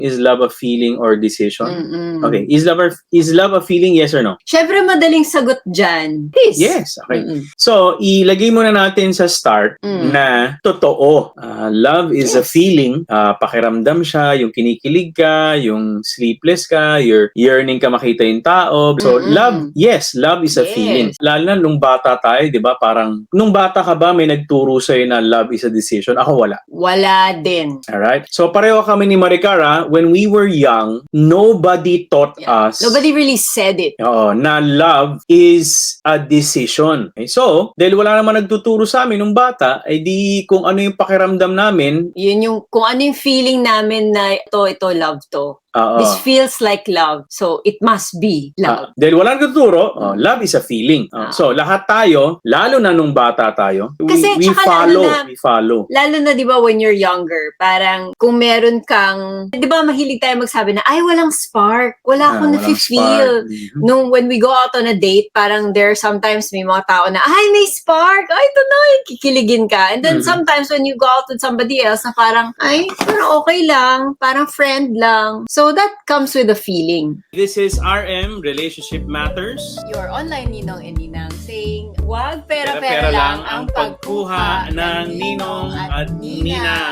Is love a feeling or decision? Mm-mm. Okay, is love a feeling, yes or no? Syempre, madaling sagot dyan. Yes. Yes, okay. Mm-mm. So, ilagay muna natin sa start na totoo. Love is a Yes. feeling. Pakiramdam siya, yung kinikilig ka, yung sleepless ka, you're yearning ka makita yung tao. So, love, yes, love is a Yes. feeling. Lalo na nung bata tayo, di ba? Parang, nung bata ka ba, may nagturo sa'yo na love is a decision? Ako wala. Wala din. Alright? So, pareho kami ni Maricara, when we were young, nobody taught us Nobody really said it. na love is a decision. Okay? So, dahil wala naman nagtuturo sa amin nung bata, ay di kung ano yung pakiramdam namin, Yun yung, kung ano yung feeling namin na ito, love to. This feels like love. So, it must be love. dahil wala nagtuturo, love is a feeling. So, lahat tayo, lalo na nung bata tayo, Kasi, we tsaka follow. lalo na- We follow. Lalo na, di ba, when you're younger, parang kung meron kang, di ba, mahilig tayo magsabi na, ay, walang spark. Wala akong Walang nafe-feel. spark. Nung when we go out on a date, parang there sometimes may mga tao na, ay, may spark. Ay, ito na, kikiligin ka. And then sometimes when you go out with somebody else na parang, ay, parang okay lang. Parang friend lang. So that comes with a feeling. This is RM, Relationship Matters. Your online ninong and ninang saying, wag Pera-pera lang ang pagkuha ng ninong at nina.